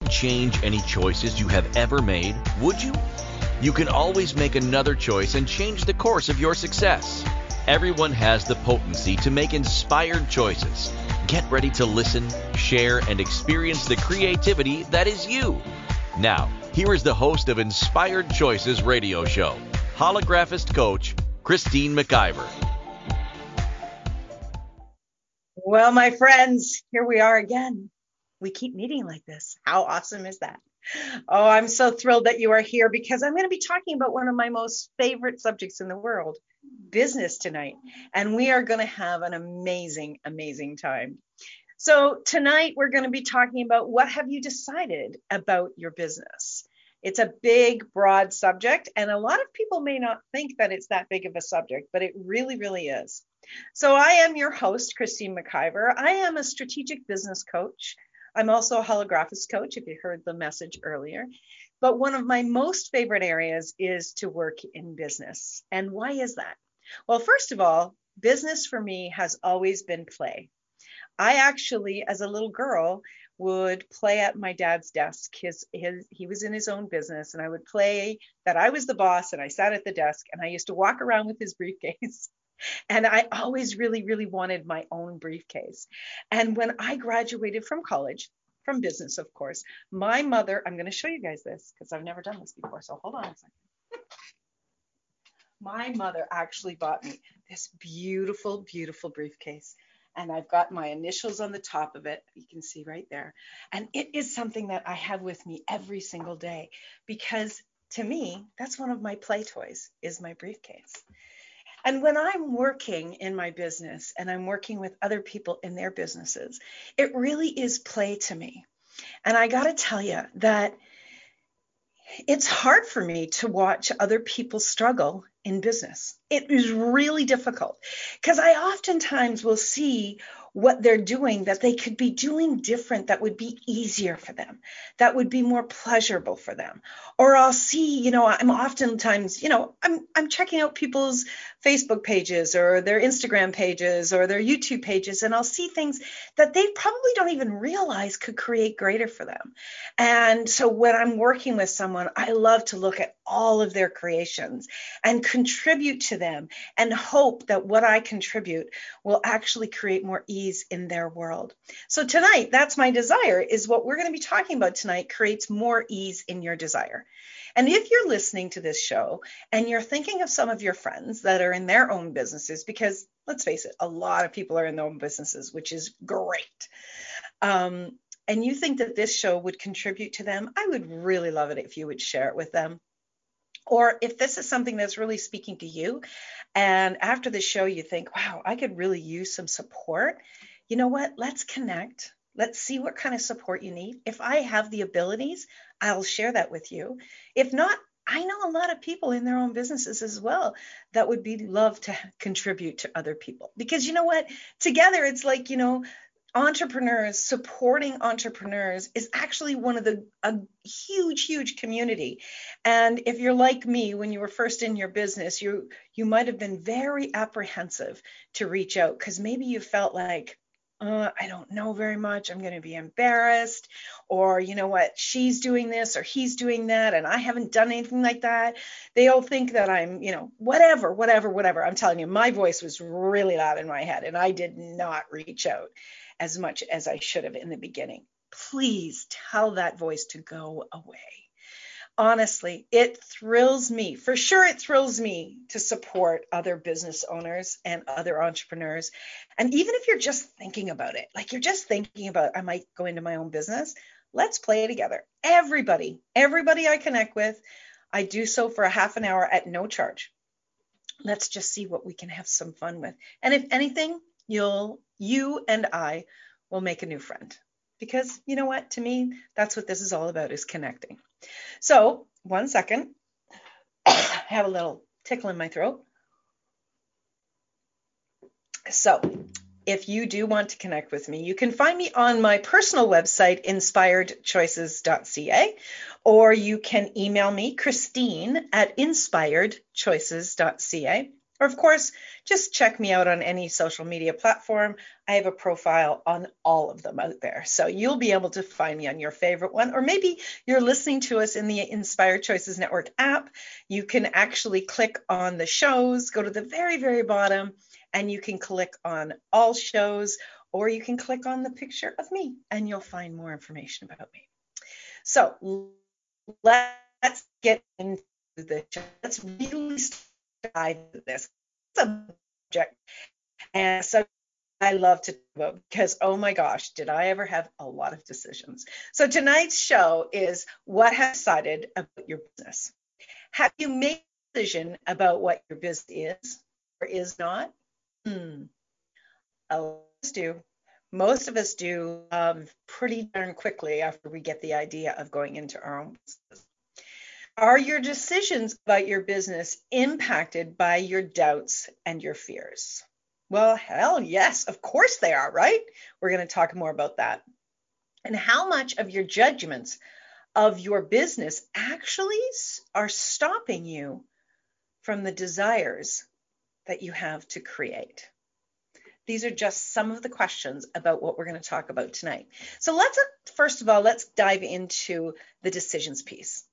change any choices you have ever made, would you? You can always make another choice and change the course of your success. Everyone has the potency to make inspired choices. Get ready to listen, share, and experience the creativity that is you. Now, here is the host of Inspired Choices radio show, holographist coach Christine McIver. Well, my friends, here we are again. We keep meeting like this. How awesome is that? Oh, I'm so thrilled that you are here because I'm going to be talking about one of my most favorite subjects in the world, business tonight. And we are going to have an amazing, amazing time. So tonight we're going to be talking about what have you decided about your business? It's a big, broad subject, and a lot of people may not think that it's that big of a subject, but it really, really is. So I am your host, Christine McIver. I am a strategic business coach. I'm also a holographist coach, if you heard the message earlier. But one of my most favorite areas is to work in business. And why is that? Well, first of all, business for me has always been play. I actually, as a little girl, would play at my dad's desk. He was in his own business, and I would play that I was the boss and I sat at the desk, and I used to walk around with his briefcase. And I always really, really wanted my own briefcase. And when I graduated from college, from business, of course, my mother, I'm going to show you guys this because I've never done this before. So hold on a second. My mother actually bought me this beautiful, beautiful briefcase. And I've got my initials on the top of it. You can see right there. And it is something that I have with me every single day because to me, that's one of my play toys is my briefcase. And when I'm working in my business and I'm working with other people in their businesses, it really is play to me. And I got to tell you that it's hard for me to watch other people struggle in business. It is really difficult because I oftentimes will see what they're doing that they could be doing different, that would be easier for them, that would be more pleasurable for them. Or I'll see, I'm oftentimes, I'm checking out people's Facebook pages or their Instagram pages or their YouTube pages, and I'll see things that they probably don't even realize could create greater for them. And so when I'm working with someone, I love to look at all of their creations and contribute to them and hope that what I contribute will actually create more ease in their world. So tonight, that's my desire, is what we're going to be talking about tonight creates more ease in your desire. And if you're listening to this show and you're thinking of some of your friends that are in their own businesses, because let's face it, a lot of people are in their own businesses, which is great. And you think that this show would contribute to them, I would really love it if you would share it with them. Or if this is something that's really speaking to you, and after the show you think, wow, I could really use some support, you know what? Let's connect. Let's see what kind of support you need. If I have the abilities, I'll share that with you. If not, I know a lot of people in their own businesses as well that would be love to contribute to other people. Because you know what? Together, it's like, entrepreneurs, supporting entrepreneurs is actually a huge, huge community. And if you're like me, when you were first in your business, you might have been very apprehensive to reach out because maybe you felt like, I don't know very much. I'm going to be embarrassed, or you know what, she's doing this or he's doing that, and I haven't done anything like that. They all think that I'm, whatever. I'm telling you, my voice was really loud in my head, and I did not reach out as much as I should have in the beginning. Please tell that voice to go away. Honestly, it thrills me. For sure, it thrills me to support other business owners and other entrepreneurs. And even if you're just thinking about it, like you're just thinking about, I might go into my own business, let's play together. Everybody I connect with, I do so for a half an hour at no charge. Let's just see what we can have some fun with. And if anything, you and I will make a new friend. Because you know what? To me, that's what this is all about, is connecting. So 1 second, I have a little tickle in my throat. So if you do want to connect with me, you can find me on my personal website, inspiredchoices.ca, or you can email me, Christine at inspiredchoices.ca. Or, of course, just check me out on any social media platform. I have a profile on all of them out there. So you'll be able to find me on your favorite one. Or maybe you're listening to us in the Inspired Choices Network app. You can actually click on the shows, go to the very, very bottom, and you can click on all shows, or you can click on the picture of me, and you'll find more information about me. So let's get into the show. Let's really dive into this. It's a subject and so I love to talk about because, oh my gosh, did I ever have a lot of decisions. So tonight's show is what have you decided about your business? Have you made a decision about what your business is or is not? A lot of us do. Most of us do pretty darn quickly after we get the idea of going into our own business. Are your decisions about your business impacted by your doubts and your fears? Well, hell yes, of course they are, right? We're going to talk more about that. And how much of your judgments of your business actually are stopping you from the desires that you have to create? These are just some of the questions about what we're going to talk about tonight. So first of all, let's dive into the decisions piece.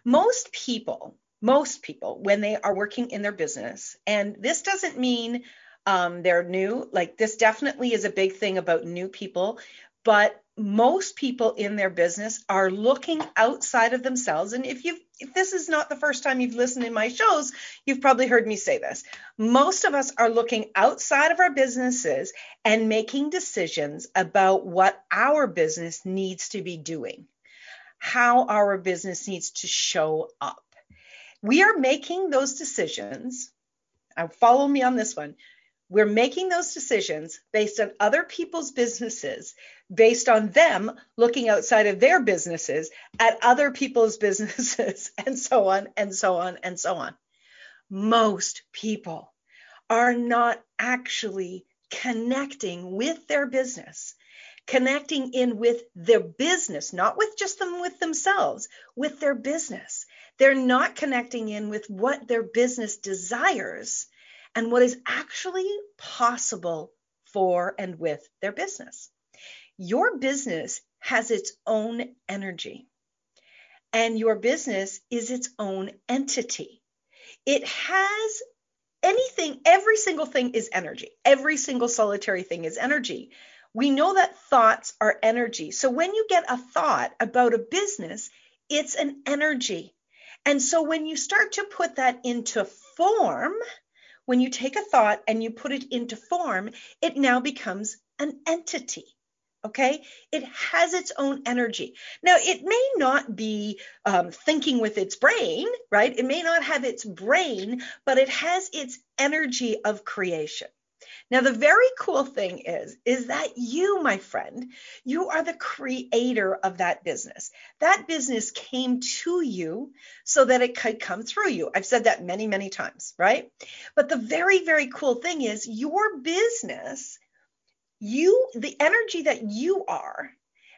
Most people, when they are working in their business, and this doesn't mean they're new, like this definitely is a big thing about new people, but most people in their business are looking outside of themselves. And if this is not the first time you've listened in my shows, you've probably heard me say this. Most of us are looking outside of our businesses and making decisions about what our business needs to be doing, how our business needs to show up. We are making those decisions. Follow me on this one. We're making those decisions based on other people's businesses, based on them looking outside of their businesses at other people's businesses, and so on, and so on, and so on. Most people are not actually connecting with their business, connecting in with their business, not with just them with themselves, with their business. They're not connecting in with what their business desires and what is actually possible for and with their business. Your business has its own energy, and your business is its own entity. It has every single thing is energy. Every single solitary thing is energy. We know that thoughts are energy. So when you get a thought about a business, it's an energy. And so when you start to put that into form, when you take a thought and you put it into form, it now becomes an entity. Okay? It has its own energy. Now, it may not be thinking with its brain, right? It may not have its brain, but it has its energy of creation. Now, the very cool thing is that you, my friend, you are the creator of that business. That business came to you so that it could come through you. I've said that many, many times, right? But the very, very cool thing is your business, the energy that you are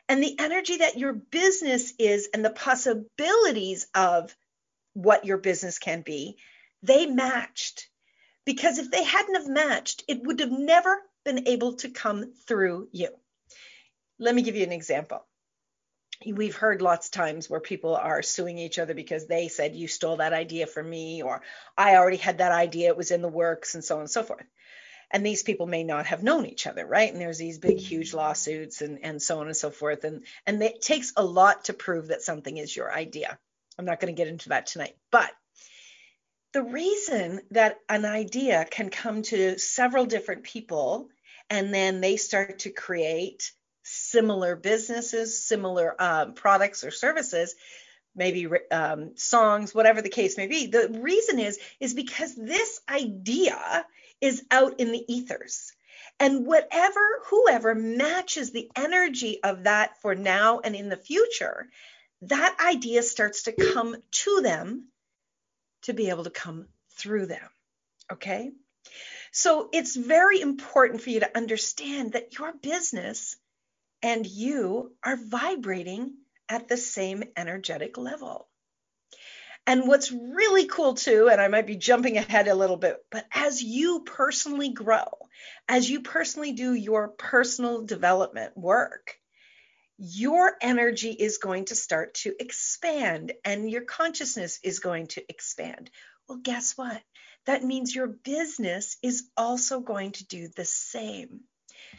and the energy that your business is and the possibilities of what your business can be, they matched. Because if they hadn't have matched, it would have never been able to come through you. Let me give you an example. We've heard lots of times where people are suing each other because they said, you stole that idea from me, or I already had that idea, it was in the works, and so on and so forth. And these people may not have known each other, right? And there's these big, huge lawsuits and so on and so forth. And it takes a lot to prove that something is your idea. I'm not going to get into that tonight. But the reason that an idea can come to several different people and then they start to create similar businesses, similar products or services, maybe songs, whatever the case may be, the reason is because this idea is out in the ethers. And whoever matches the energy of that for now and in the future, that idea starts to come to them to be able to come through them, okay? So it's very important for you to understand that your business and you are vibrating at the same energetic level. And what's really cool too, and I might be jumping ahead a little bit, but as you personally grow, as you personally do your personal development work, your energy is going to start to expand and your consciousness is going to expand. Well, guess what? That means your business is also going to do the same.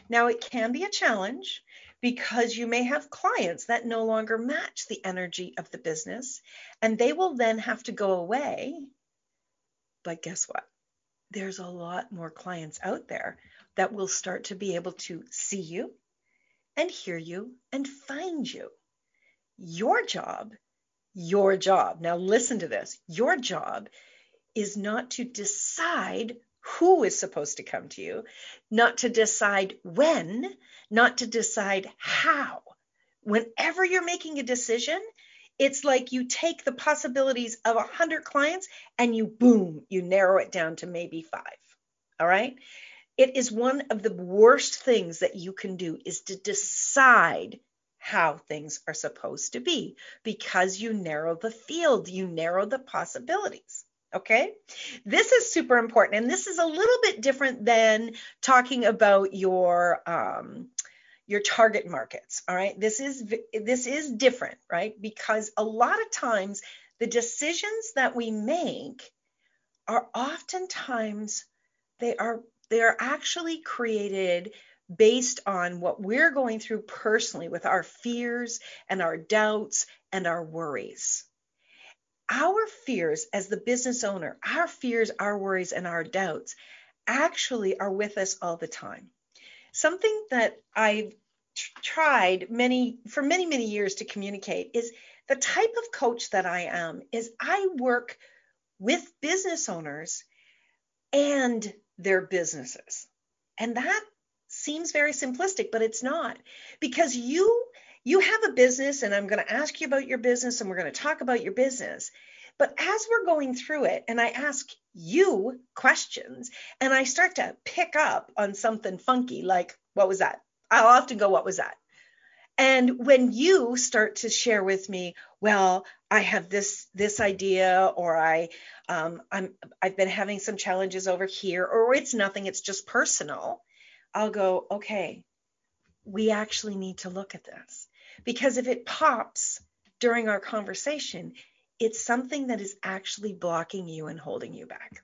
Now, it can be a challenge because you may have clients that no longer match the energy of the business, and they will then have to go away. But guess what? There's a lot more clients out there that will start to be able to see you and hear you and find you. Your job, now listen to this, your job is not to decide who is supposed to come to you, not to decide when, not to decide how. Whenever you're making a decision, it's like you take the possibilities of 100 clients and you narrow it down to maybe 5. All right? It is one of the worst things that you can do is to decide how things are supposed to be because you narrow the field, you narrow the possibilities. Okay, this is super important, and this is a little bit different than talking about your target markets. All right, this is different, right? Because a lot of times the decisions that we make are oftentimes they are actually created based on what we're going through personally with our fears and our doubts and our worries. Our fears as the business owner, our fears, our worries, and our doubts actually are with us all the time. Something that I've tried for many years to communicate is the type of coach that I am is I work with business owners and their businesses. And that seems very simplistic, but it's not, because you have a business, and I'm going to ask you about your business and we're going to talk about your business. But as we're going through it and I ask you questions and I start to pick up on something funky, like, what was that? I'll often go, what was that? And when you start to share with me, well, I have this idea, or I've been having some challenges over here, or it's nothing, it's just personal, I'll go, okay, we actually need to look at this. Because if it pops during our conversation, it's something that is actually blocking you and holding you back.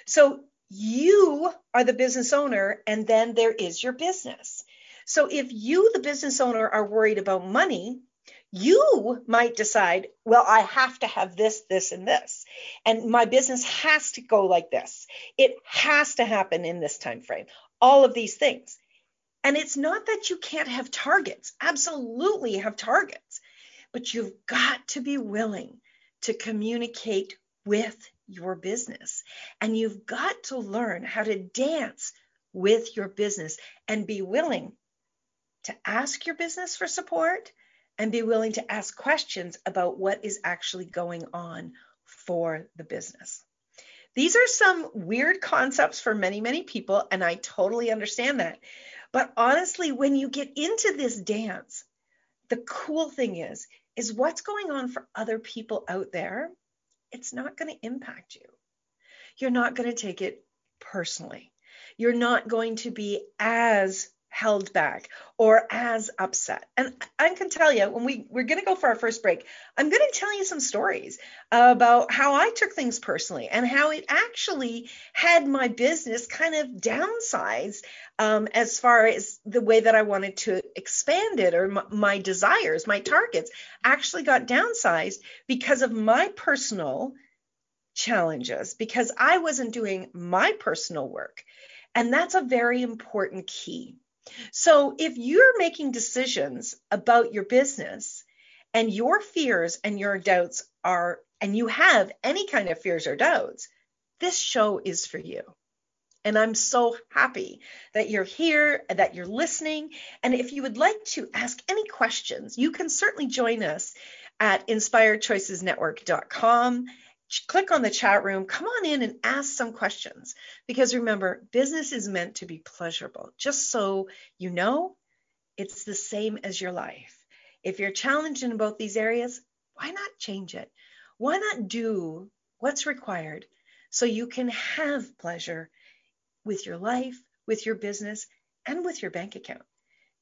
So you are the business owner, and then there is your business. So if you, the business owner, are worried about money, you might decide, well, I have to have this, this, and this. And my business has to go like this. It has to happen in this time frame. All of these things. And it's not that you can't have targets. Absolutely have targets. But you've got to be willing to communicate with your business. And you've got to learn how to dance with your business and be willing to ask your business for support and be willing to ask questions about what is actually going on for the business. These are some weird concepts for many people, and I totally understand that. But honestly, when you get into this dance, the cool thing is what's going on for other people out there, it's not going to impact you. You're not going to take it personally. You're not going to be as held back or as upset. And I can tell you, when we're going to go for our first break, I'm going to tell you some stories about how I took things personally and how it actually had my business kind of downsized as far as the way that I wanted to expand it, or my desires, my targets actually got downsized because of my personal challenges, because I wasn't doing my personal work. And that's a very important key. So if you're making decisions about your business and your fears and your doubts are, and you have any kind of fears or doubts, this show is for you. And I'm so happy that you're here, that you're listening. And if you would like to ask any questions, you can certainly join us at inspiredchoicesnetwork.com. Click on the chat room, come on in and ask some questions, because remember, business is meant to be pleasurable. Just so you know, it's the same as your life. If you're challenged in both these areas, why not change it? Why not do what's required so you can have pleasure with your life, with your business, and with your bank account?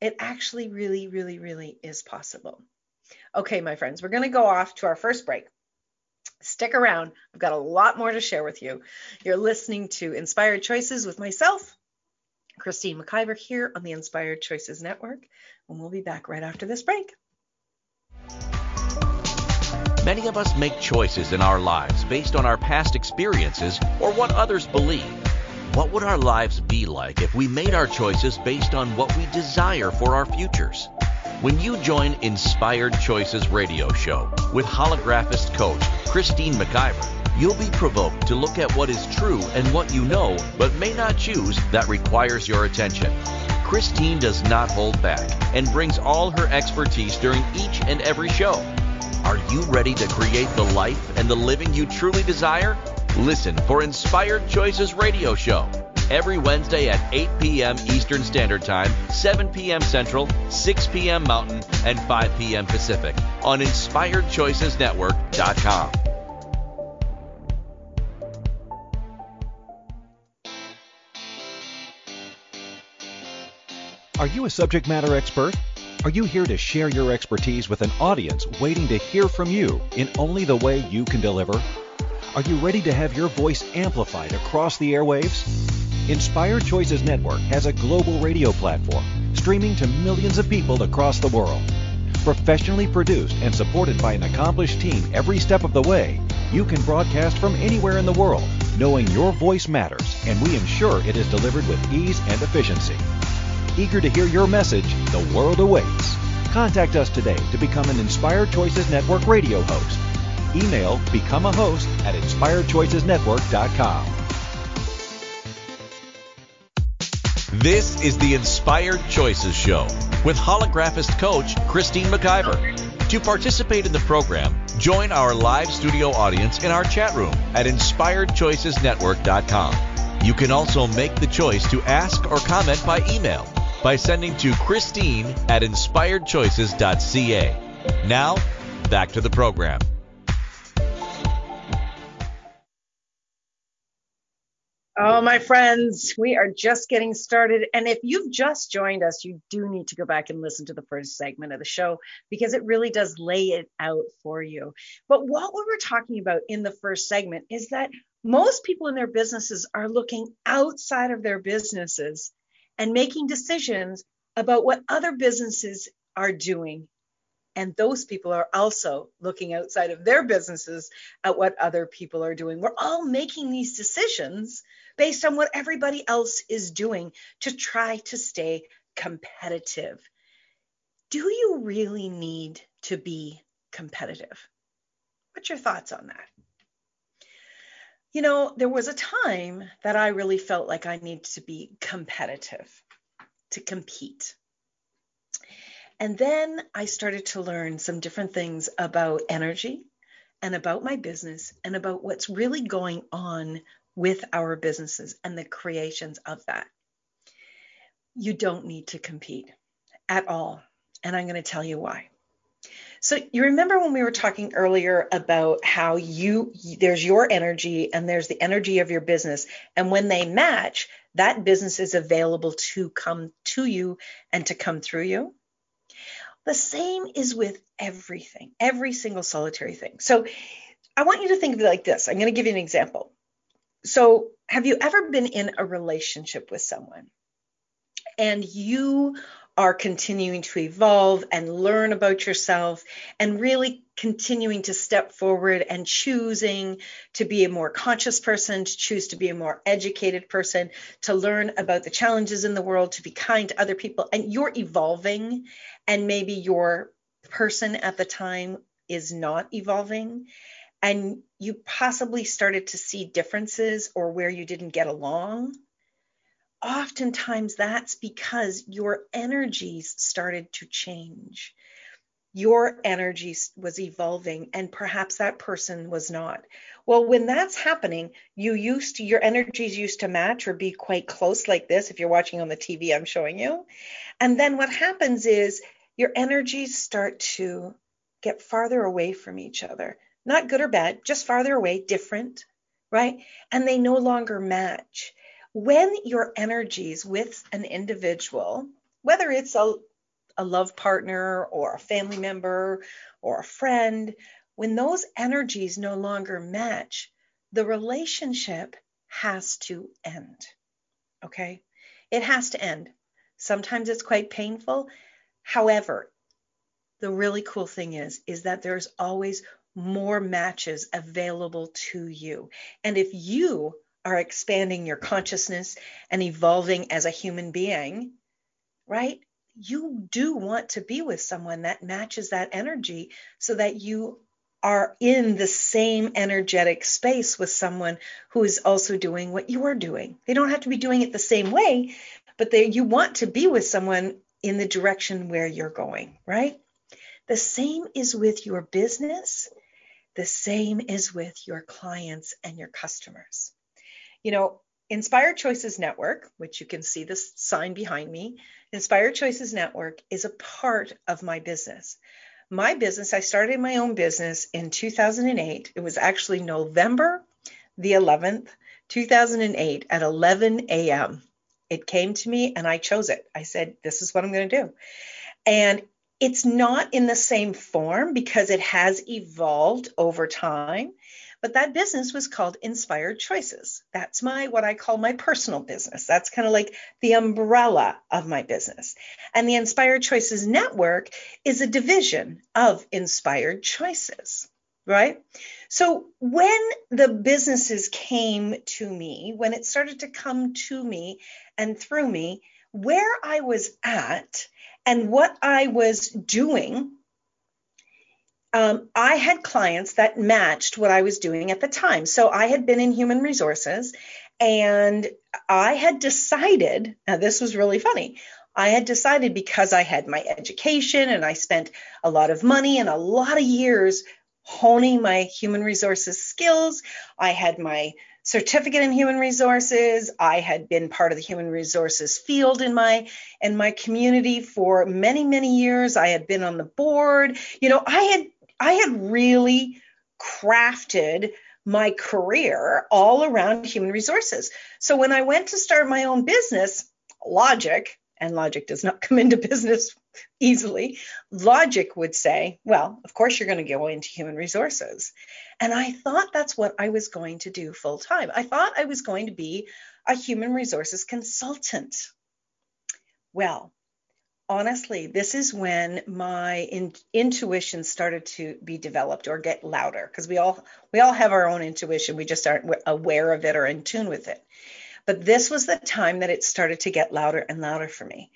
It actually really, really, really is possible. Okay, my friends, we're going to go off to our first break. Stick around. I've got a lot more to share with you. You're listening to Inspired Choices with myself, Christine McIver, here on the Inspired Choices Network, and we'll be back right after this break. Many of us make choices in our lives based on our past experiences or what others believe. What would our lives be like if we made our choices based on what we desire for our futures? When you join Inspired Choices radio show with holographist coach Christine McIver, you'll be provoked to look at what is true and what you know but may not choose that requires your attention. Christine does not hold back and brings all her expertise during each and every show. Are you ready to create the life and the living you truly desire? Listen for Inspired Choices radio show every Wednesday at 8 p.m. Eastern Standard Time, 7 p.m. Central, 6 p.m. Mountain, and 5 p.m. Pacific on InspiredChoicesNetwork.com. Are you a subject matter expert? Are you here to share your expertise with an audience waiting to hear from you in only the way you can deliver? Are you ready to have your voice amplified across the airwaves? Inspired Choices Network has a global radio platform streaming to millions of people across the world. Professionally produced and supported by an accomplished team every step of the way, you can broadcast from anywhere in the world, knowing your voice matters, and we ensure it is delivered with ease and efficiency. Eager to hear your message, the world awaits. Contact us today to become an Inspired Choices Network radio host. Email become a host at InspiredChoicesNetwork.com. This is the Inspired Choices Show with holographist coach Christine McIver. To participate in the program, join our live studio audience in our chat room at InspiredChoicesNetwork.com. You can also make the choice to ask or comment by email by sending to Christine at InspiredChoices.ca. Now, back to the program. Oh, my friends, we are just getting started. And if you've just joined us, you do need to go back and listen to the first segment of the show because it really does lay it out for you. But what we were talking about in the first segment is that most people in their businesses are looking outside of their businesses and making decisions about what other businesses are doing. And those people are also looking outside of their businesses at what other people are doing. We're all making these decisions based on what everybody else is doing to try to stay competitive. Do you really need to be competitive? What's your thoughts on that? You know, there was a time that I really felt like I needed to be competitive, to compete. And then I started to learn some different things about energy and about my business and about what's really going on with our businesses and the creations of that. You don't need to compete at all. And I'm going to tell you why. So you remember when we were talking earlier about how there's your energy and there's the energy of your business. And when they match, that business is available to come to you and to come through you. The same is with everything, every single solitary thing. So I want you to think of it like this. I'm going to give you an example. So have you ever been in a relationship with someone and you are continuing to evolve and learn about yourself and really continuing to step forward and choosing to be a more conscious person, to choose to be a more educated person, to learn about the challenges in the world, to be kind to other people, and you're evolving, and maybe your person at the time is not evolving, and you possibly started to see differences or where you didn't get along. Oftentimes that's because your energies started to change. Your energy was evolving and perhaps that person was not. Well, when that's happening, your energies used to match or be quite close like this. If you're watching on the TV, I'm showing you. And then what happens is your energies start to get farther away from each other. not good or bad, just farther away, different, right? And they no longer match. When your energies with an individual, whether it's a love partner or a family member or a friend, when those energies no longer match, the relationship has to end. Okay? It has to end. Sometimes it's quite painful. However, the really cool thing is that there's always more matches available to you. And if you are expanding your consciousness and evolving as a human being, right? You do want to be with someone that matches that energy so that you are in the same energetic space with someone who is also doing what you're doing. They don't have to be doing it the same way, but you want to be with someone in the direction where you're going, right? The same is with your business. The same is with your clients and your customers. Inspired Choices Network, which you can see this sign behind me, Inspired Choices Network is a part of my business. My business, I started my own business in 2008. It was actually November the 11th, 2008 at 11 a.m. It came to me and I chose it. I said, this is what I'm going to do. And it's not in the same form because it has evolved over time. But that business was called Inspired Choices. That's what I call my personal business. That's kind of like the umbrella of my business. And the Inspired Choices Network is a division of Inspired Choices, right? So when the businesses came to me, when it started to come to me and through me, where I was at and what I was doing, I had clients that matched what I was doing at the time. So I had been in human resources and I had decided, now this was really funny, I had decided because I had my education and I spent a lot of money and a lot of years honing my human resources skills. I had my certificate in human resources. I had been part of the human resources field in my community for many, many years. I had been on the board. I had really crafted my career all around human resources. So when I went to start my own business, logic does not come into business easily, logic would say, well, of course you're going to go into human resources. And I thought that's what I was going to do full time. I thought I was going to be a human resources consultant. Well, honestly, this is when my intuition started to be developed or get louder, because we all have our own intuition. We just aren't aware of it or in tune with it. But this was the time that it started to get louder and louder for me.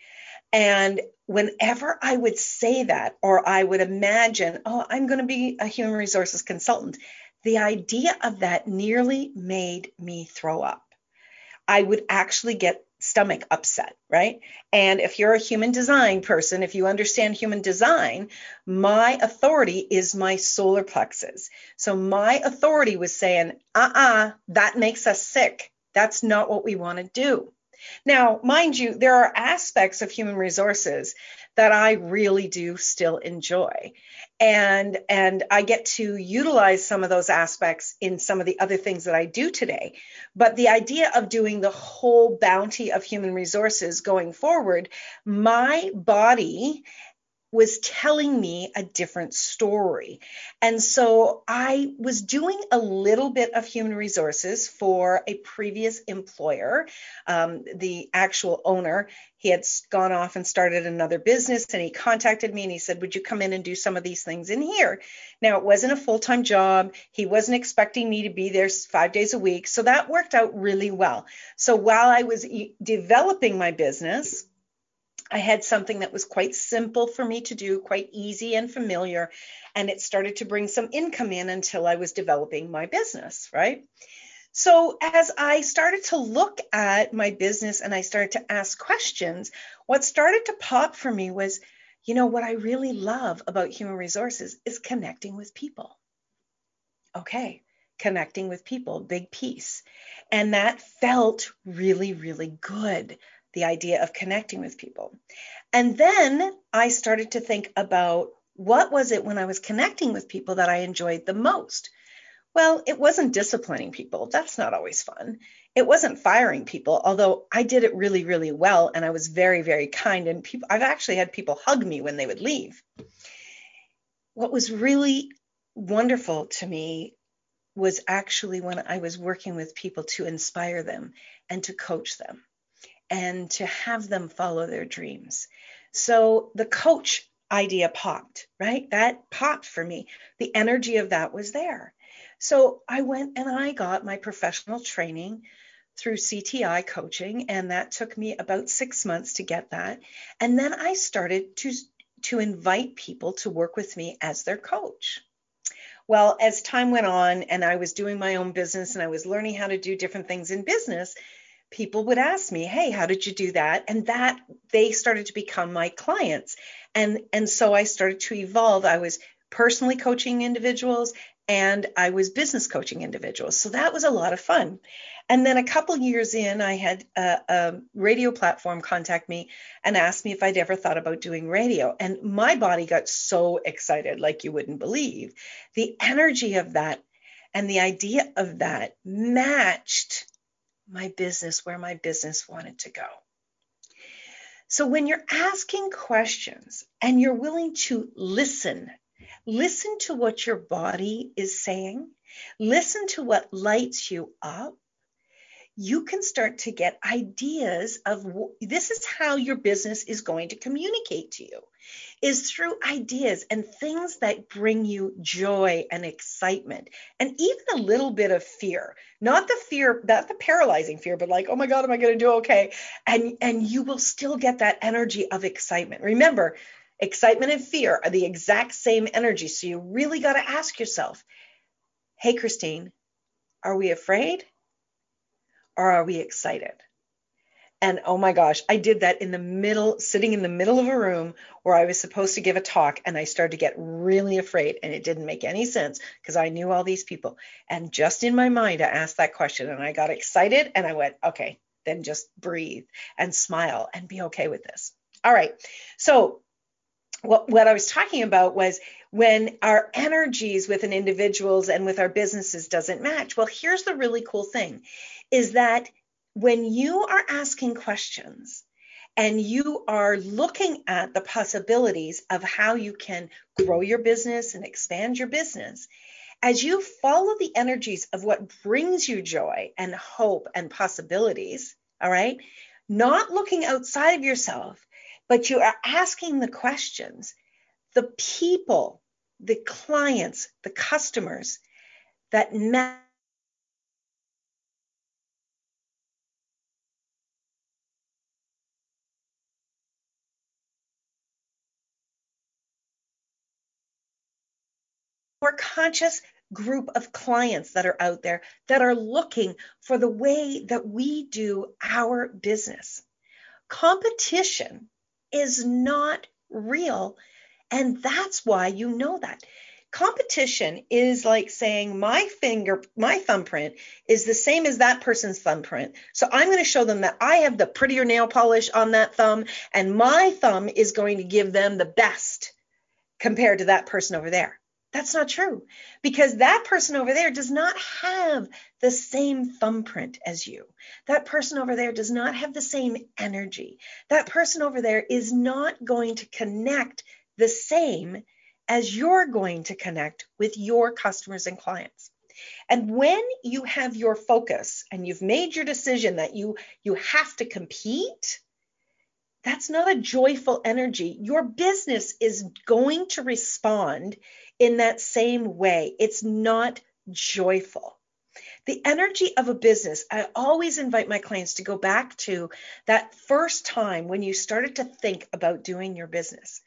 And whenever I would say that, or I would imagine, oh, I'm going to be a human resources consultant, the idea of that nearly made me throw up. I would actually get stomach upset, right? And if you're a human design person, if you understand human design, my authority is my solar plexus. So my authority was saying, that makes us sick. That's not what we want to do. Now, mind you, there are aspects of human resources that I really do still enjoy. And I get to utilize some of those aspects in some of the other things that I do today. But the idea of doing the whole bounty of human resources going forward, my body was telling me a different story. And so I was doing a little bit of human resources for a previous employer. The actual owner, he had gone off and started another business, and he contacted me and he said, would you come in and do some of these things in here? Now, it wasn't a full-time job. He wasn't expecting me to be there 5 days a week. So that worked out really well. So while I was developing my business, I had something that was quite simple for me to do, quite easy and familiar, and it started to bring some income in until I was developing my business, right? So as I started to look at my business and I started to ask questions, what started to pop for me was, what I really love about human resources is connecting with people. Okay, connecting with people, big piece. And that felt really, really good. The idea of connecting with people. And then I started to think about what was it when I was connecting with people that I enjoyed the most? Well, it wasn't disciplining people. That's not always fun. It wasn't firing people, although I did it really, really well. And I was very, very kind. And I've actually had people hug me when they would leave. What was really wonderful to me was actually when I was working with people to inspire them and to coach them and to have them follow their dreams. So the coach idea popped, right? That popped for me. The energy of that was there. So I went and I got my professional training through CTI coaching, and that took me about 6 months to get that. And then I started to invite people to work with me as their coach. Well, as time went on and I was doing my own business and I was learning how to do different things in business, people would ask me, hey, how did you do that? And that they started to become my clients. And so I started to evolve. I was personally coaching individuals and I was business coaching individuals. So that was a lot of fun. And then a couple years in, I had a radio platform contact me and asked me if I'd ever thought about doing radio. And my body got so excited, like you wouldn't believe. The energy of that and the idea of that matched my business, where my business wanted to go. So when you're asking questions and you're willing to listen to what your body is saying, listen to what lights you up, you can start to get ideas of this is how your business is going to communicate to you, is through ideas and things that bring you joy and excitement and even a little bit of fear, not the paralyzing fear, but like, oh my God, am I going to do okay? And you will still get that energy of excitement. Remember, excitement and fear are the exact same energy. So you really got to ask yourself, hey, Christine, are we afraid? Or are we excited? And oh my gosh, I did that sitting in the middle of a room where I was supposed to give a talk, and I started to get really afraid, and it didn't make any sense because I knew all these people. And just in my mind, I asked that question and I got excited and I went, okay, then just breathe and smile and be okay with this. All right. So what I was talking about was when our energies with an individuals and with our businesses doesn't match. Well, here's the really cool thing is that when you are asking questions and you are looking at the possibilities of how you can grow your business and expand your business, as you follow the energies of what brings you joy and hope and possibilities, all right, not looking outside of yourself, but you are asking the questions, the people, the clients, the customers that matter more conscious group of clients that are out there that are looking for the way that we do our business. Competition is not real, and that's why you know that. Competition is like saying my thumbprint is the same as that person's thumbprint. So I'm going to show them that I have the prettier nail polish on that thumb, and my thumb is going to give them the best compared to that person over there. That's not true, because that person over there does not have the same thumbprint as you. That person over there does not have the same energy. That person over there is not going to connect the same as you're going to connect with your customers and clients. And when you have your focus and you've made your decision that you have to compete, that's not a joyful energy. Your business is going to respond in that same way. It's not joyful. The energy of a business, I always invite my clients to go back to that first time when you started to think about doing your business.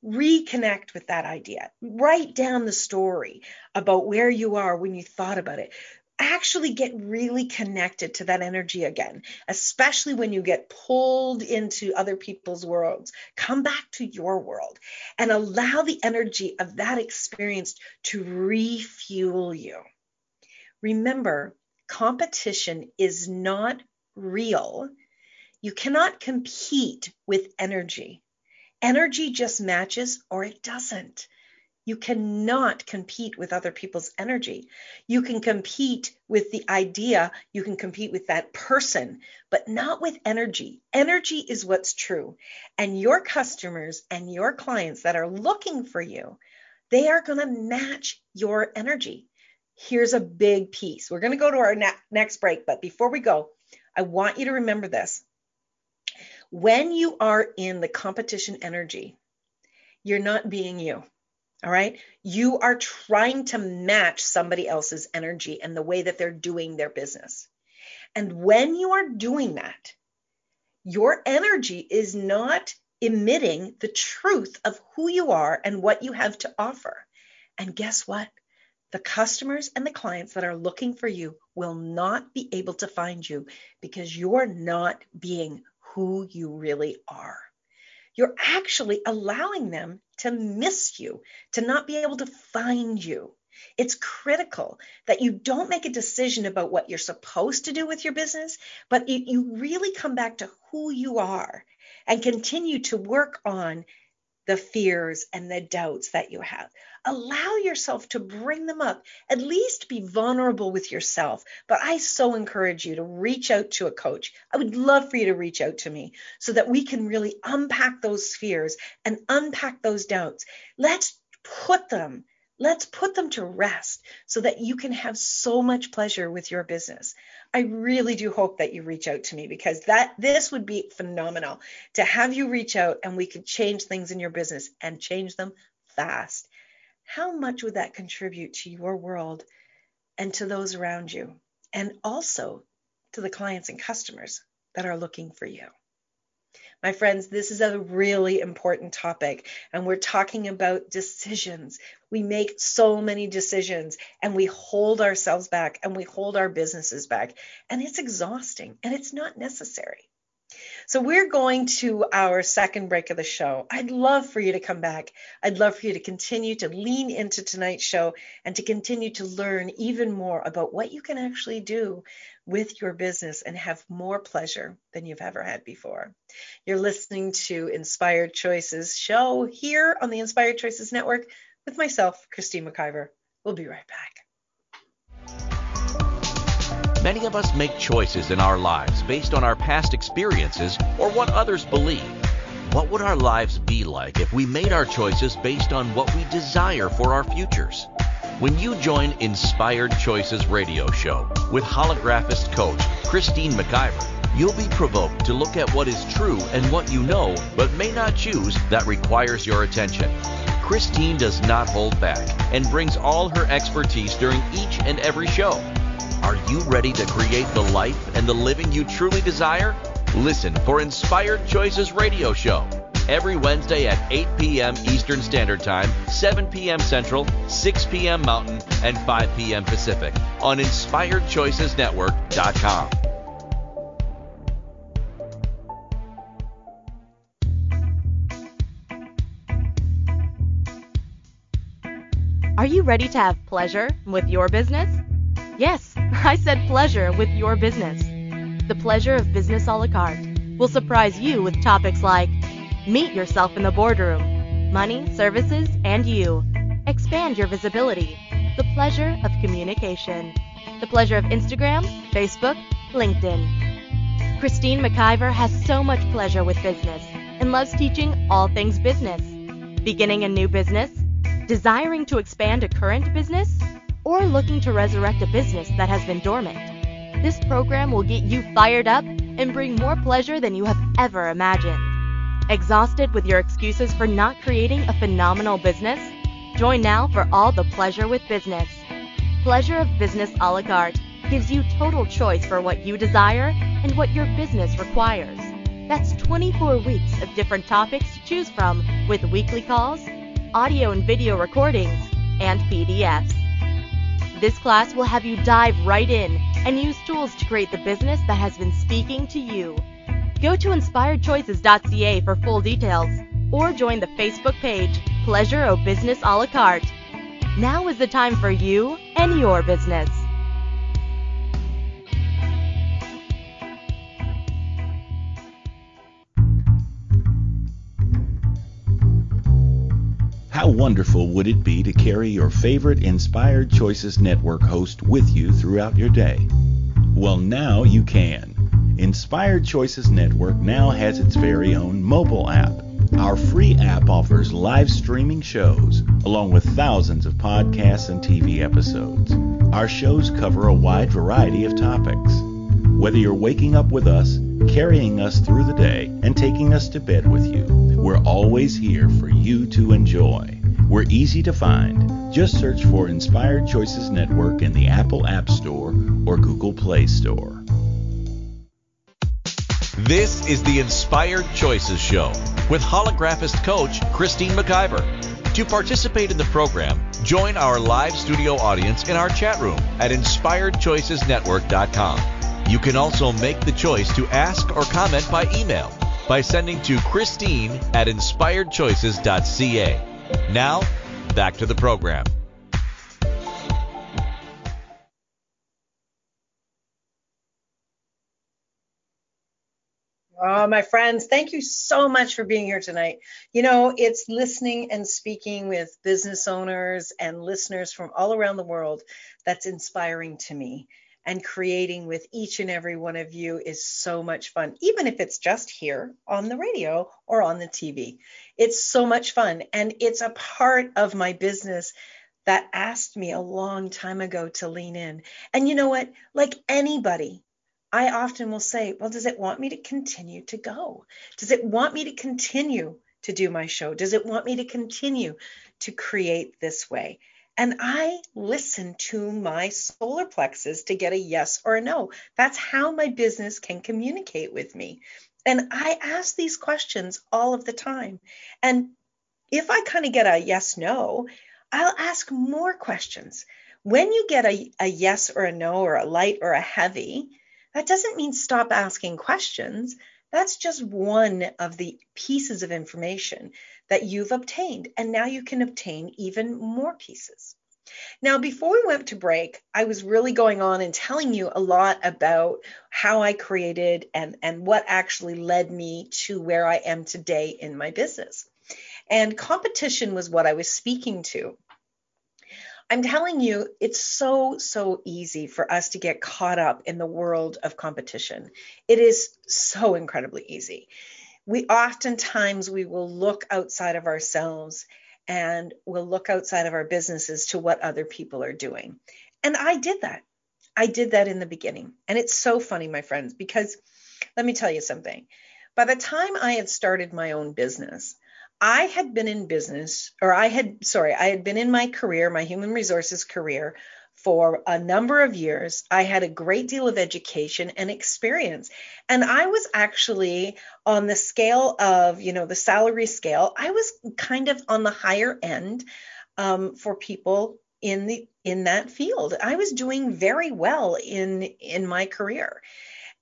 Reconnect with that idea. Write down the story about where you are when you thought about it. Actually get really connected to that energy again, especially when you get pulled into other people's worlds. Come back to your world and allow the energy of that experience to refuel you. Remember, competition is not real. You cannot compete with energy. Energy just matches or it doesn't. You cannot compete with other people's energy. You can compete with the idea, you can compete with that person, but not with energy. Energy is what's true. And your customers and your clients that are looking for you, they are going to match your energy. Here's a big piece. We're going to go to our next break, but before we go, I want you to remember this. When you are in the competition energy, you're not being you. All right. You are trying to match somebody else's energy and the way that they're doing their business. And when you are doing that, your energy is not emitting the truth of who you are and what you have to offer. And guess what? The customers and the clients that are looking for you will not be able to find you because you're not being who you really are. You're actually allowing them to miss you, to not be able to find you. It's critical that you don't make a decision about what you're supposed to do with your business, but you really come back to who you are and continue to work on the fears and the doubts that you have. Allow yourself to bring them up. At least be vulnerable with yourself. But I so encourage you to reach out to a coach. I would love for you to reach out to me so that we can really unpack those fears and unpack those doubts. Let's put them to rest so that you can have so much pleasure with your business. I really do hope that you reach out to me because this would be phenomenal to have you reach out and we could change things in your business and change them fast. How much would that contribute to your world and to those around you, and also to the clients and customers that are looking for you? My friends, this is a really important topic, and we're talking about decisions. We make so many decisions, and we hold ourselves back, and we hold our businesses back, and it's exhausting, and it's not necessary. So we're going to our second break of the show. I'd love for you to come back. I'd love for you to continue to lean into tonight's show and to continue to learn even more about what you can actually do with your business and have more pleasure than you've ever had before. You're listening to Inspired Choices show here on the Inspired Choices Network with myself, Christine McIver. We'll be right back. Many of us make choices in our lives based on our past experiences or what others believe. What would our lives be like if we made our choices based on what we desire for our futures? When you join Inspired Choices radio show with holographist coach Christine McIver, you'll be provoked to look at what is true and what you know but may not choose that requires your attention. Christine does not hold back and brings all her expertise during each and every show. Are you ready to create the life and the living you truly desire? Listen for Inspired Choices radio show every Wednesday at 8 p.m. Eastern Standard Time, 7 p.m. Central, 6 p.m. Mountain, and 5 p.m. Pacific on InspiredChoicesNetwork.com. Are you ready to have pleasure with your business? Yes, I said pleasure with your business. The pleasure of Business a la carte will surprise you with topics like meet yourself in the boardroom, money, services, and you. Expand your visibility. The pleasure of communication. The pleasure of Instagram, Facebook, LinkedIn. Christine McIver has so much pleasure with business and loves teaching all things business. Beginning a new business? Desiring to expand a current business? Or looking to resurrect a business that has been dormant? This program will get you fired up and bring more pleasure than you have ever imagined. Exhausted with your excuses for not creating a phenomenal business? Join now for all the pleasure with business. Pleasure of Business a la carte gives you total choice for what you desire and what your business requires. That's 24 weeks of different topics to choose from with weekly calls, audio and video recordings, and PDFs. This class will have you dive right in and use tools to create the business that has been speaking to you. Go to inspiredchoices.ca for full details or join the Facebook page Pleasure o' Business a la carte. Now is the time for you and your business. How How wonderful would it be to carry your favorite Inspired Choices Network host with you throughout your day? Well, now you can. Inspired Choices Network now has its very own mobile app. Our free app offers live streaming shows, along with thousands of podcasts and TV episodes. Our shows cover a wide variety of topics. Whether you're waking up with us, carrying us through the day, and taking us to bed with you, we're always here for you to enjoy. We're easy to find. Just search for Inspired Choices Network in the Apple App Store or Google Play Store. This is the Inspired Choices Show with holographist coach Christine McIver. To participate in the program, join our live studio audience in our chat room at inspiredchoicesnetwork.com. You can also make the choice to ask or comment by email by sending to Christine@inspiredchoices.ca. Now, back to the program. Oh, my friends, thank you so much for being here tonight. You know, it's listening and speaking with business owners and listeners from all around the world that's inspiring to me. And creating with each and every one of you is so much fun, even if it's just here on the radio or on the TV. It's so much fun. And it's a part of my business that asked me a long time ago to lean in. And you know what? Like anybody, I often will say, well, does it want me to continue to go? Does it want me to continue to do my show? Does it want me to continue to create this way? And I listen to my solar plexus to get a yes or a no. That's how my business can communicate with me. And I ask these questions all of the time. And if I kind of get a yes, no, I'll ask more questions. When you get a yes or a no or a light or a heavy, that doesn't mean stop asking questions. That's just one of the pieces of information that you've obtained. And now you can obtain even more pieces. Now, before we went to break, I was really going on and telling you a lot about how I created and what actually led me to where I am today in my business. And competition was what I was speaking to. I'm telling you, it's so easy for us to get caught up in the world of competition. It is so incredibly easy. We will look outside of ourselves and we'll look outside of our businesses to what other people are doing. And I did that. I did that in the beginning. And it's so funny, my friends, because let me tell you something. By the time I had started my own business, I had been in my career, my human resources career, for a number of years. I had a great deal of education and experience. And I was actually on the scale of, the salary scale, I was kind of on the higher end for people in that field. I was doing very well in my career.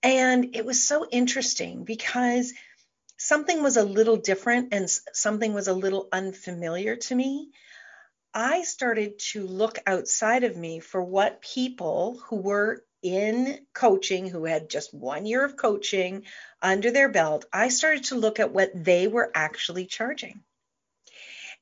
And it was so interesting because something was a little different and something was a little unfamiliar to me. I started to look outside of me for what people who were in coaching, who had just 1 year of coaching under their belt, I started to look at what they were actually charging.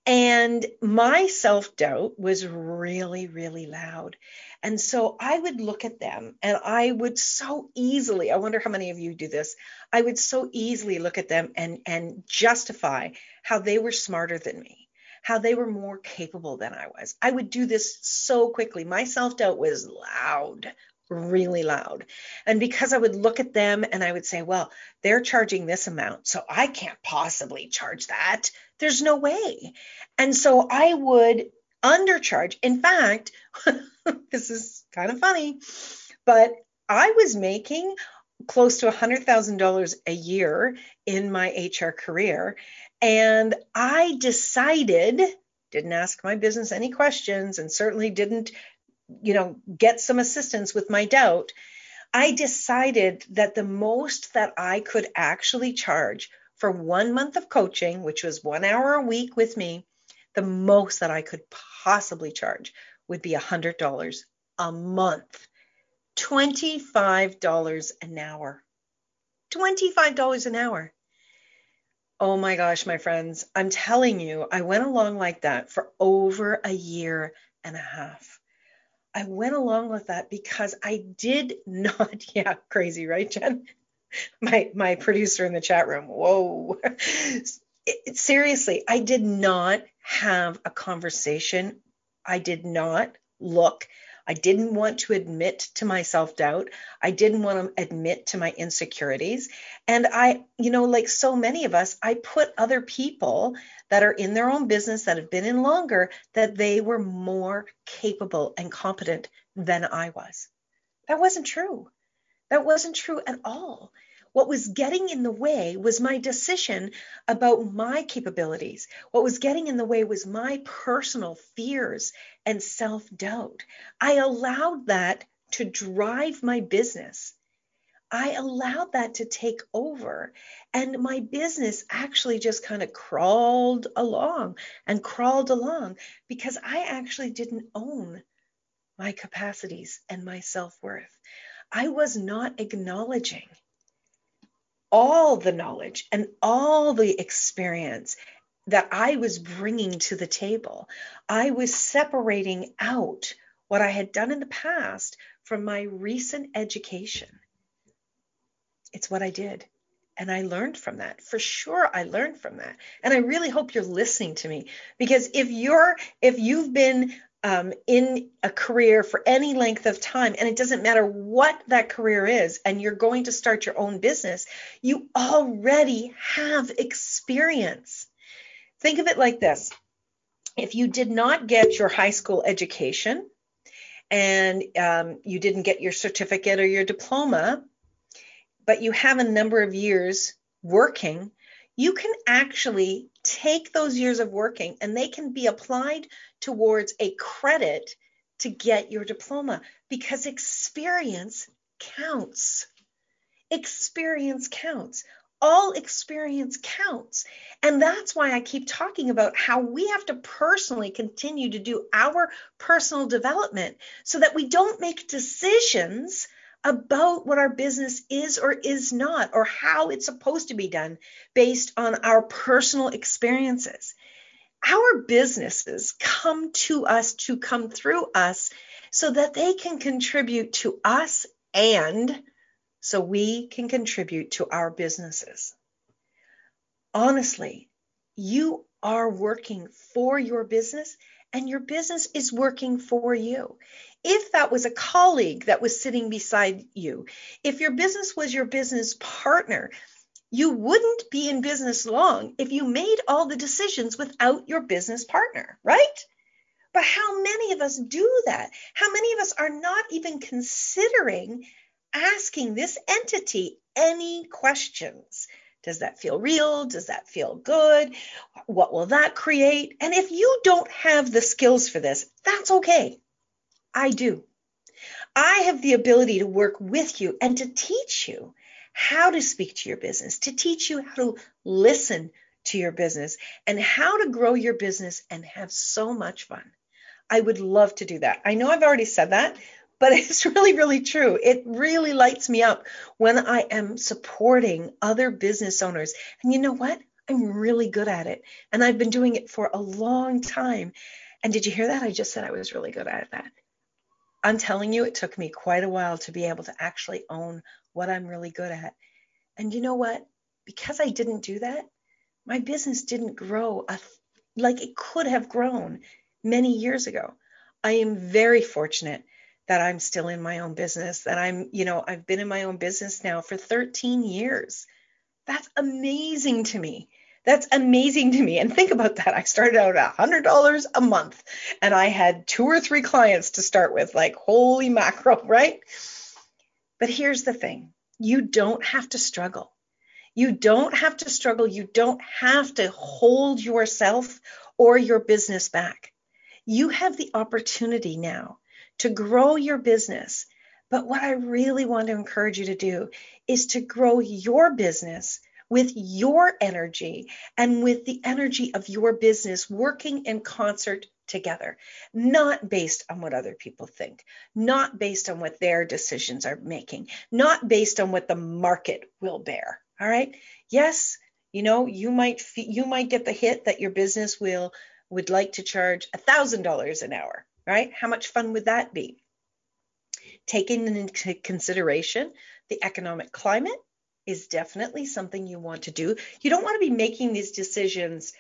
And my self-doubt was really, really loud. And so I would look at them and I would so easily, I wonder how many of you do this, I would so easily look at them and justify how they were smarter than me, how they were more capable than I was. I would do this so quickly. My self-doubt was loud, really loud. And because I would look at them and I would say, well, they're charging this amount, so I can't possibly charge that. There's no way. And so I would undercharge. In fact, this is kind of funny, but I was making close to $100,000 a year in my HR career. And I decided, didn't ask my business any questions and certainly didn't, get some assistance with my doubt. I decided that the most that I could actually charge for 1 month of coaching, which was 1 hour a week with me, the most that I could possibly charge would be $100 a month, $25 an hour, $25 an hour. Oh my gosh, my friends, I'm telling you, I went along like that for over a year and a half. I went along with that because I did not, yeah, crazy, right, Jen? My producer in the chat room. Whoa. Seriously, I did not have a conversation. I did not look. I didn't want to admit to my self-doubt. I didn't want to admit to my insecurities. And I, like so many of us, I put other people that are in their own business that have been in longer, that they were more capable and competent than I was. That wasn't true. That wasn't true at all. What was getting in the way was my decision about my capabilities. What was getting in the way was my personal fears and self-doubt. I allowed that to drive my business. I allowed that to take over, and my business actually just kind of crawled along because I actually didn't own my capacities and my self-worth. I was not acknowledging all the knowledge and all the experience that I was bringing to the table. I was separating out what I had done in the past from my recent education. It's what I did. And I learned from that. For sure, I learned from that. And I really hope you're listening to me, because if you've been in a career for any length of time, and it doesn't matter what that career is, and you're going to start your own business, you already have experience. Think of it like this. If you did not get your high school education and you didn't get your certificate or your diploma, but you have a number of years working, you can actually take those years of working and they can be applied towards a credit to get your diploma, because experience counts. Experience counts. All experience counts. And that's why I keep talking about how we have to personally continue to do our personal development so that we don't make decisions about what our business is or is not, or how it's supposed to be done based on our personal experiences. Our businesses come to us to come through us so that they can contribute to us, and so we can contribute to our businesses. Honestly, you are working for your business, and your business is working for you. If that was a colleague that was sitting beside you, if your business was your business partner, you wouldn't be in business long if you made all the decisions without your business partner, right? But how many of us do that? How many of us are not even considering asking this entity any questions? Does that feel real? Does that feel good? What will that create? And if you don't have the skills for this, that's okay. I do. I have the ability to work with you and to teach you how to speak to your business, to teach you how to listen to your business, and how to grow your business and have so much fun. I would love to do that. I know I've already said that, but it's really, really true. It really lights me up when I am supporting other business owners. And you know what? I'm really good at it. And I've been doing it for a long time. And did you hear that? I just said I was really good at that. I'm telling you, it took me quite a while to be able to actually own what I'm really good at. And you know what? Because I didn't do that, my business didn't grow like it could have grown many years ago. I am very fortunate that I'm still in my own business, that I've been in my own business now for 13 years. That's amazing to me. That's amazing to me. And think about that. I started out at $100 a month and I had 2 or 3 clients to start with. Like, holy mackerel, right? But here's the thing. You don't have to struggle. You don't have to struggle. You don't have to hold yourself or your business back. You have the opportunity now to grow your business. But what I really want to encourage you to do is to grow your business with your energy and with the energy of your business working in concert together, not based on what other people think, not based on what their decisions are making, not based on what the market will bear. All right. Yes, You might get the hit that your business would like to charge $1,000 an hour, right? How much fun would that be? Taking into consideration the economic climate is definitely something you want to do. You don't want to be making these decisions,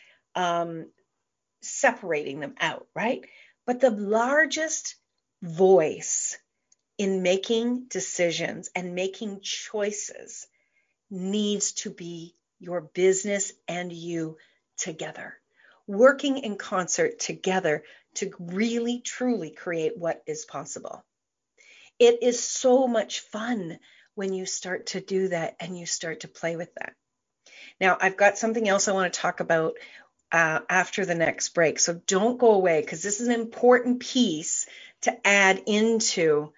separating them out, right? But the largest voice in making decisions and making choices needs to be your business and you together, working in concert together to really, truly create what is possible. It is so much fun when you start to do that and you start to play with that. Now, I've got something else I want to talk about after the next break. So don't go away, because this is an important piece to add into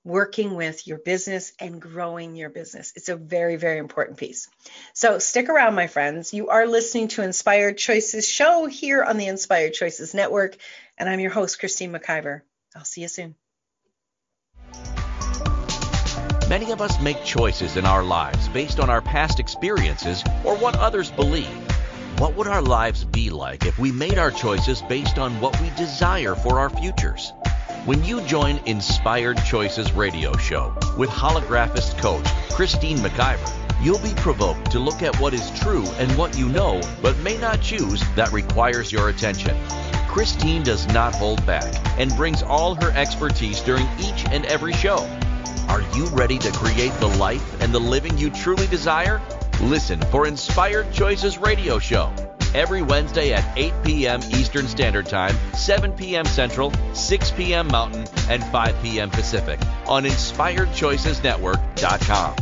working with your business and growing your business. It's a very, very important piece. So stick around, my friends. You are listening to Inspired Choices show here on the Inspired Choices Network, and I'm your host, Christine McIver. I'll see you soon. Many of us make choices in our lives based on our past experiences or what others believe. What would our lives be like if we made our choices based on what we desire for our futures? When you join Inspired Choices radio show with holographist coach Christine McIver, you'll be provoked to look at what is true and what you know but may not choose that requires your attention. Christine does not hold back and brings all her expertise during each and every show. Are you ready to create the life and the living you truly desire? Listen for Inspired Choices radio show every Wednesday at 8 p.m. Eastern Standard Time, 7 p.m. Central, 6 p.m. Mountain, and 5 p.m. Pacific on InspiredChoicesNetwork.com.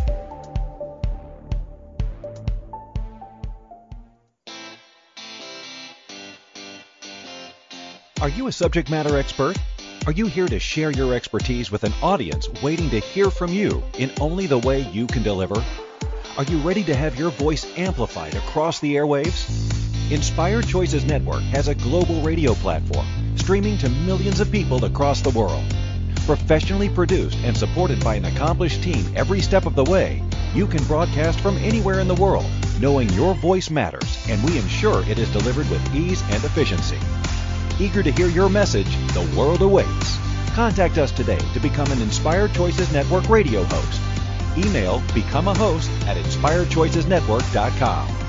Are you a subject matter expert? Are you here to share your expertise with an audience waiting to hear from you in only the way you can deliver? Are you ready to have your voice amplified across the airwaves? Inspired Choices Network has a global radio platform streaming to millions of people across the world. Professionally produced and supported by an accomplished team every step of the way, you can broadcast from anywhere in the world, knowing your voice matters, and we ensure it is delivered with ease and efficiency. Eager to hear your message, the world awaits. Contact us today to become an Inspired Choices Network radio host. Email becomeahost@inspiredchoicesnetwork.com.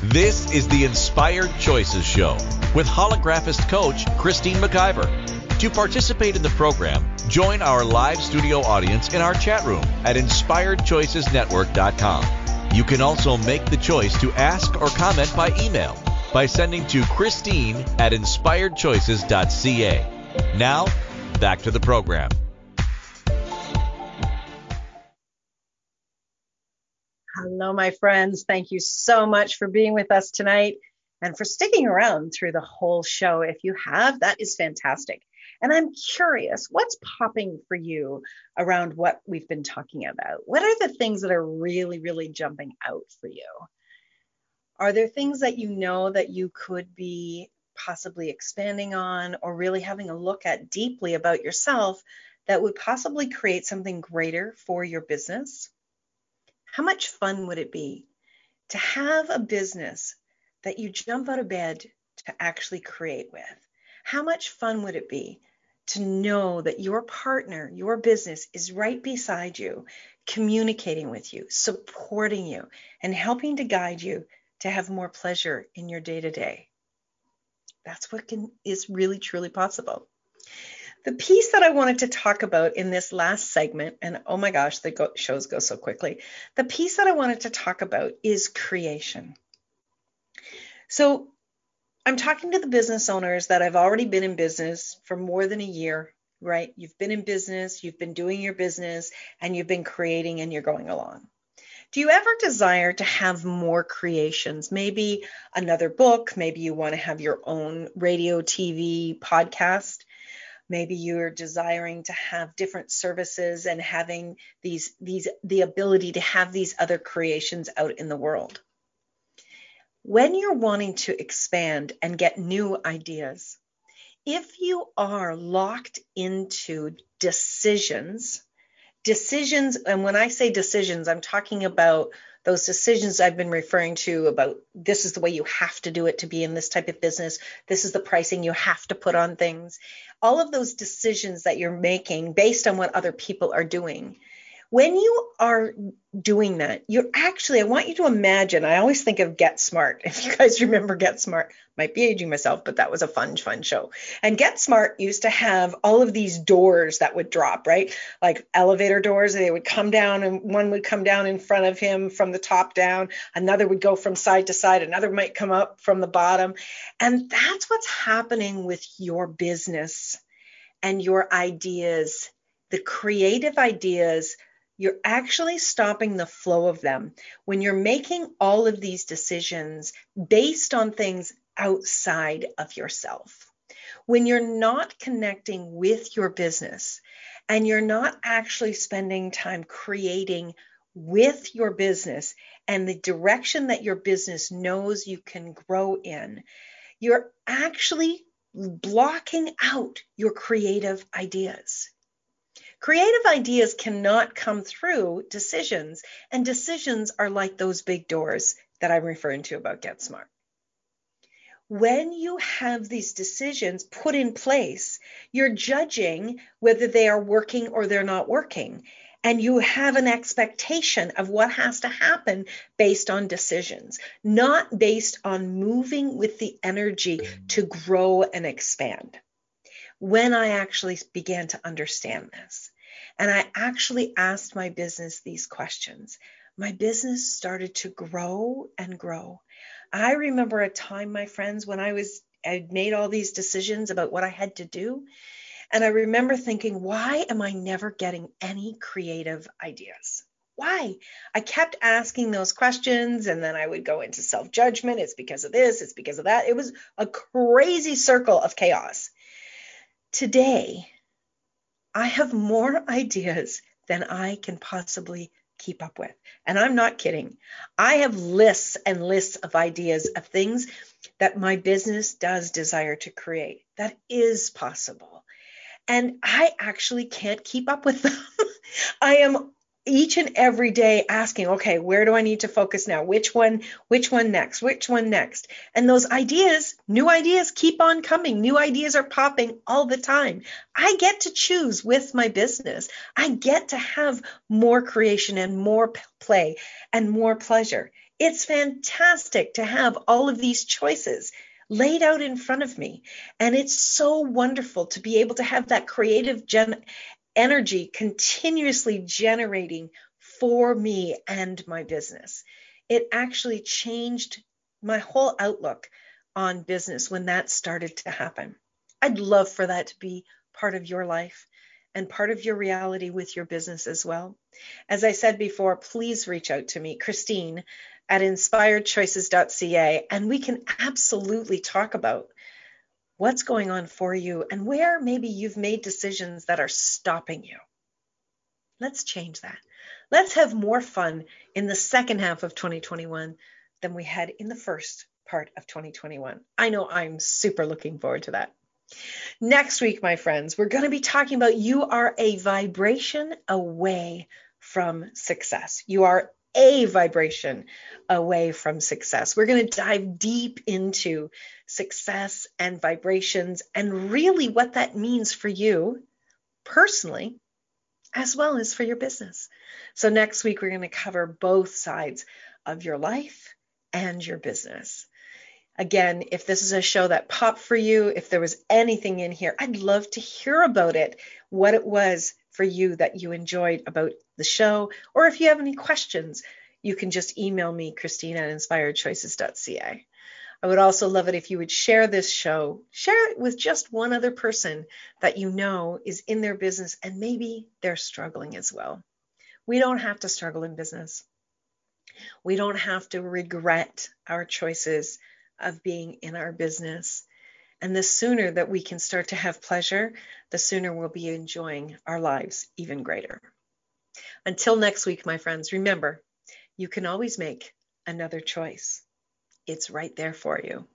This is the Inspired Choices Show with holographist coach Christine McIver. To participate in the program, join our live studio audience in our chat room at InspiredChoicesNetwork.com. You can also make the choice to ask or comment by email by sending to Christine@InspiredChoices.ca. Now, back to the program. Hello, my friends. Thank you so much for being with us tonight and for sticking around through the whole show. If you have, that is fantastic. And I'm curious, what's popping for you around what we've been talking about? What are the things that are really, really jumping out for you? Are there things that you know that you could be possibly expanding on or really having a look at deeply about yourself that would possibly create something greater for your business? How much fun would it be to have a business that you jump out of bed to actually create with? How much fun would it be to know that your partner, your business is right beside you, communicating with you, supporting you, and helping to guide you to have more pleasure in your day-to-day? That's what is really, truly possible. The piece that I wanted to talk about in this last segment, and oh my gosh, the shows go so quickly. The piece that I wanted to talk about is creation. So I'm talking to the business owners that have already been in business for more than a year, right? You've been in business, you've been doing your business, and you've been creating and you're going along. Do you ever desire to have more creations? Maybe another book, maybe you want to have your own radio, TV, podcast. Maybe you're desiring to have different services and having the ability to have these other creations out in the world. When you're wanting to expand and get new ideas, if you are locked into decisions decisions, and when I say decisions, I'm talking about those decisions I've been referring to about this is the way you have to do it to be in this type of business. This is the pricing you have to put on things. All of those decisions that you're making based on what other people are doing. When you are doing that, you're actually, I want you to imagine, I always think of Get Smart. If you guys remember Get Smart, might be aging myself, but that was a fun show. And Get Smart used to have all of these doors that would drop, right? Like elevator doors, they would come down, and one would come down in front of him from the top down. Another would go from side to side. Another might come up from the bottom. And that's what's happening with your business and your ideas, the creative ideas. You're actually stopping the flow of them when you're making all of these decisions based on things outside of yourself. When you're not connecting with your business and you're not actually spending time creating with your business and the direction that your business knows you can grow in, you're actually blocking out your creative ideas. Creative ideas cannot come through decisions, and decisions are like those big doors that I'm referring to about Get Smart. When you have these decisions put in place, you're judging whether they are working or they're not working, and you have an expectation of what has to happen based on decisions, not based on moving with the energy to grow and expand. When I actually began to understand this, and I actually asked my business these questions, my business started to grow and grow. I remember a time, my friends, when I made all these decisions about what I had to do. And I remember thinking, why am I never getting any creative ideas? Why? I kept asking those questions, and then I would go into self-judgment. It's because of this, it's because of that. It was a crazy circle of chaos. Today, I have more ideas than I can possibly keep up with. And I'm not kidding. I have lists and lists of ideas of things that my business does desire to create. That is possible. And I actually can't keep up with them. I am each and every day asking, okay, where do I need to focus now? Which one next? Which one next? And those ideas, new ideas keep on coming. New ideas are popping all the time. I get to choose with my business. I get to have more creation and more play and more pleasure. It's fantastic to have all of these choices laid out in front of me. And it's so wonderful to be able to have that creative energy continuously generating for me and my business. It actually changed my whole outlook on business when that started to happen. I'd love for that to be part of your life and part of your reality with your business as well. As I said before, please reach out to me, Christine, at inspiredchoices.ca, and we can absolutely talk about what's going on for you and where maybe you've made decisions that are stopping you. Let's change that. Let's have more fun in the second half of 2021 than we had in the first part of 2021. I know I'm super looking forward to that. Next week, my friends, we're going to be talking about you are a vibration away from success. You are a vibration away from success. We're going to dive deep into success and vibrations and really what that means for you personally, as well as for your business. So next week, we're going to cover both sides of your life and your business. Again, if this is a show that popped for you, if there was anything in here, I'd love to hear about it, what it was for you that you enjoyed about the show, or if you have any questions, you can just email me, Christine at inspiredchoices.ca. I would also love it if you would share this show, share it with just one other person that you know is in their business and maybe they're struggling as well. We don't have to struggle in business. We don't have to regret our choices of being in our business. And the sooner that we can start to have pleasure, the sooner we'll be enjoying our lives even greater. Until next week, my friends, remember, you can always make another choice. It's right there for you.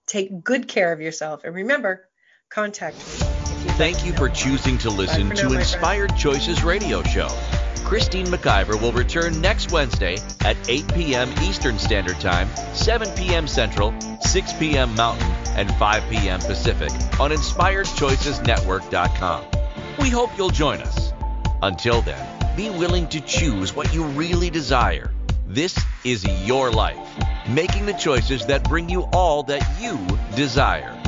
Take good care of yourself. And remember, contact me. Thank you for choosing to listen to Inspired Choices Radio Show. Christine McIver will return next Wednesday at 8 p.m. Eastern Standard Time, 7 p.m. Central, 6 p.m. Mountain, and 5 p.m. Pacific on InspiredChoicesNetwork.com. We hope you'll join us. Until then, be willing to choose what you really desire. This is your life, making the choices that bring you all that you desire.